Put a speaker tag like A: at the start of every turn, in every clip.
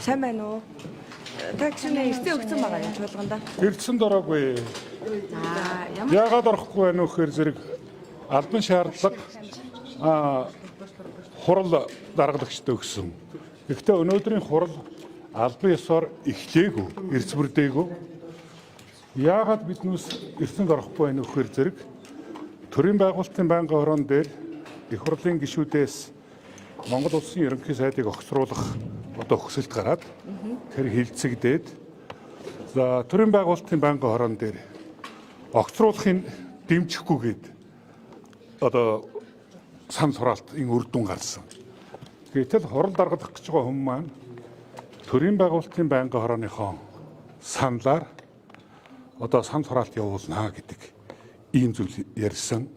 A: Сайн байна уу? Таксины эртээ өгсөн байгаа юм чуулганда.
B: Ирдсэн дороогүй.
A: Ямар
B: Яагаад орохгүй байна вэ гэхээр зэрэг албан шаардлага хурал даргалагчтай өгсөн. Гэхдээ өнөөдрийн хурал албан ёсоор эхлээгүй, эрс бүрдээгүй. Яагаад биднээс эрсэнд орохгүй байна вэ гэхээр зэрэг төрийн байгуулалтын байнгын хорон дээр их хурлын гишүүдээс Монгол улсын ерөнхий сайдыг огцруулах хүсэлт гараад тэр хилцэгдээд за төрийн байгуулалтын байнгын хорон дээр огцруулахын дэмжихгүйгээд сан сураалт үр дүн гарсан. Гэтэл хурал даргалах гэж байгаа хүмүүс маань төрийн байгуулалтын байнгын хорооныхоо саналаар сан сураалт явуулнаа гэдэг ийм зүйл ярьсан.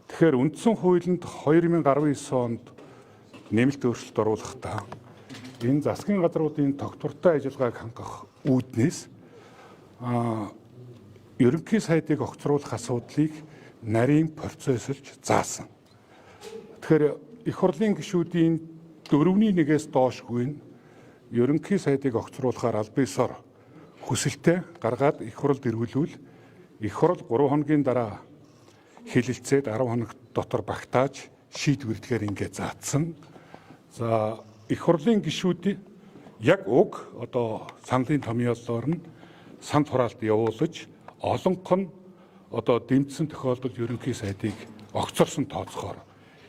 B: Тэгэхээр үндсэн хуулинд 2019 онд нэмэлт өөрчлөлт оруулахдаа энэ засгийн газруудын тогтвортой ажиллагааг хангах үүднээс ерөнхий сайдыг огцруулах асуудлыг нарийн процессорж заасан. Тэгэхээр их хурлын гишүүдийн 4/1-ээс доошгүй нь ерөнхий сайдыг огцруулахаар албан ёсоор хүсэлтээ гаргаад их хуралд ирүүлвэл их хурал 3 хоногийн дараа хэлэлцээд 10 хоног дотор багтааж шийдвэрлэхээр ингээд заасан. За их хурлын гишүүд яг уг саналын томьёолоор нь сан хураалт явуулж олонх нь дэмжсэн тохиолдолд ерөнхий сайдыг огцорсон тооцохоор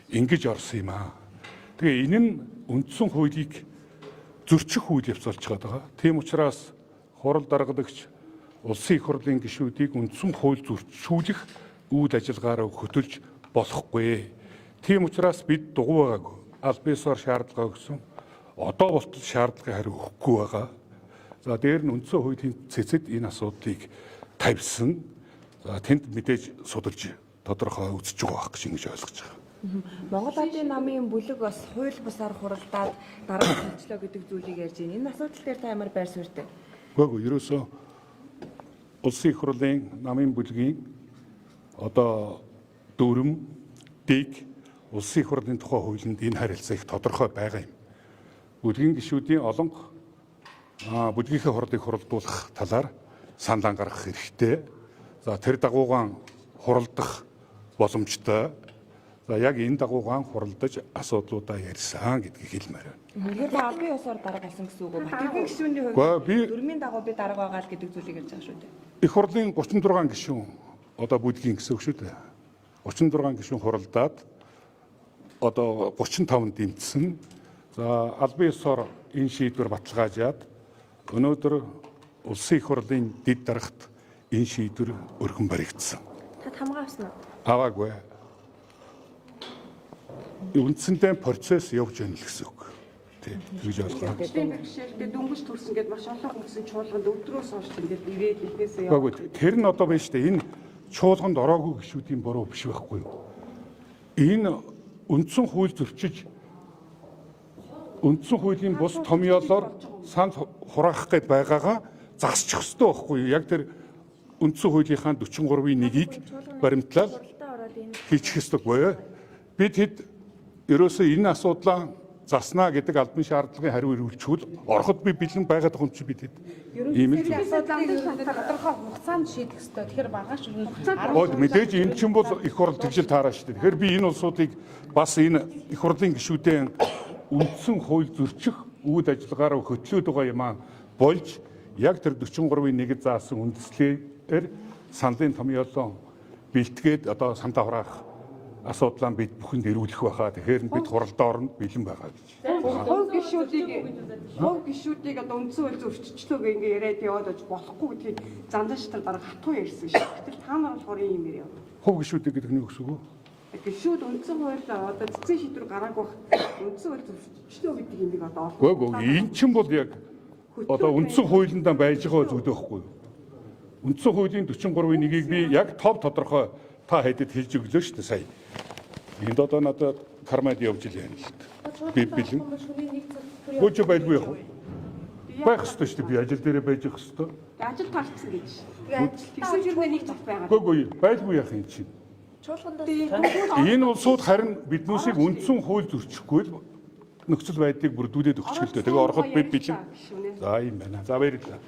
B: ингэж орсон юм аа. Тэгээ энэ нь үндсэн хуулийг зөрчих үйл явц болж байгаа. Тийм учраас хурал даргалагч улсын их хурлын гишүүдийг үндсэн хууль зөрчүүлэх үйл ажиллагаараа хөтөлж болохгүй. Тийм учраас бид дугуй байгаагүй. Албан ёсоор шаардлага өгсөн. Одоо болтол шаардлагын хариу өгөхгүй байгаа. За дээр нь үндсэн хуулийн цэцэд энэ асуудлыг тавьсан. За тэнд мэдээж судалж тодорхой үзэж байгаа гэж ингэж ойлгож байгаа.
A: Монгол Ардын намын бүлэг бас хууль бусаар хуралдаад дараа хилчлөө гэдэг зүйлийг ярьж байна. Энэ асуудал дээр та ямар байр суурьтай?
B: Үгүй ерөөсөө улсын их хурлын намын бүлгийн дүрм дэг улсын их хурлын тухай хуулинд энэ харилцаа их тодорхой байгаа юм. Бүлгийн гишүүдийн олонх бүлгийнхээ хурлыг хуралдуулах талаар саналаа гаргах хэрэгтэй. За тэр дагуугаан хуралдах боломжтой. За яг энэ дагуугаан хуралдаж асуудлуудаа ярьсан гэдгийг хэлмээр байна.
A: Тэгэхээр албан ёсоор даргалсан гэсэн үг үү? Бүлгийн гишүүний хувьд дүрмийн дагуу би дарга байгаа л гэдэг зүйлийг ярьж байгаа шүү дээ.
B: Их хурлын 36 гишүүн бүлгийн гэсэн үг шүү дээ. 36 гишүүн хуралдаад 35 дэмжсэн. За албан ёсоор энэ шийдвэр баталгаажаад өнөөдөр улсын их хурлын дэд дарагт энэ шийдвэр өргөн баригдсан.
A: Та хамгаа авсан уу?
B: Аваагүй. Үндсэндээ процесс явж байна л гэсэн үг. Тэгж ойлгоо.
C: Бэрхшээлтэй дөнгөж төрсөн гэдээ маш олон хүмүүсийн чуулганд өдрөөс хойш ингээд ирээд эхнээсээ яваад.
B: Тэр нь байна шүү дээ. Энэ чуулганд ороогүй гишүүдийн буруу биш байхгүй юу? Энэ үндсэн хууль зөрчиж үндсэн хуулийн бус томьёолоор санд хураах гээд байгаагаа засчих ёстой байхгүй юу? Яг тэр үндсэн хуулийнхаа 43-1-ийг баримтлал хийчих ёстой. Бид хэд ерөөсөө энэ асуудлаа заснаа гэдэг албан шаардлагын хариу ирүүлчихвэл ороход би бэлэн байгаад байгаа юм чи бид хэд ийм л
C: тодорхой хугацаанд шийдэх ёстой. Тэгэхээр маргааш хугацаанд
B: мэдээж энэ чинь бол их хурл тэгжил таараа шүү дээ. Тэгэхээр би энэ улсуудыг бас энэ их хурлын гишүүдийн үндсэн хууль зөрчих үйл ажиллагаараа хөтлөөд байгаа юм аа болж яг тэр 43-1-д заасан үндэслэлээр саналын томьёолоо бэлтгээд сандаа хураах асуудлаа бид бүхэнд ирүүлэх байхаа. Тэгэхээр бид хуралдаа орно бэлэн байгаа гэж.
C: Хувь гишүүдийг үндсэн хууль зөрчилчлөө ингээ яриад яваад болохгүй гэдгийг зандааш дараа хатуу ярьсан шүү. Гэтэл та нар болохоор ийм юм яа.
B: Хувь гишүүдийг гэдэг нь юу гэсэн үг вэ?
C: Гишүүд үндсэн хууль цэцэн шийдвэр гараагүй үндсэн хууль зөрчилчлөө гэдэг юм нэг
B: Үгүй энэ чинь бол яг үндсэн хуулиндаа байж байгаа зүйл байхгүй юу? Үндсэн хуулийн 43-1-ийг би яг тодорхой та хэдэд хэлж өглөө шүү дээ сая. Энд надад кармад явж ил яана л дээ. Би бэлэн. Гүч байлгүй яах вэ? Байх ёстой шүү дээ. Би ажил дээрээ байж явах ёстой.
C: Ажил таарсан гэж. Тэгсэн жиргээ нэг зов байгаа.
B: Үгүй байлгүй яах юм чинь. Энэ улсууд харин биднүүсийг үндсэн хууль зөрчихгүй л нөхцөл байдлыг бүрдүүлээд өгч хэлдэг. Тэгээ ороход бид
C: Гишүүнээ.
B: За юм байна. За баярлалаа.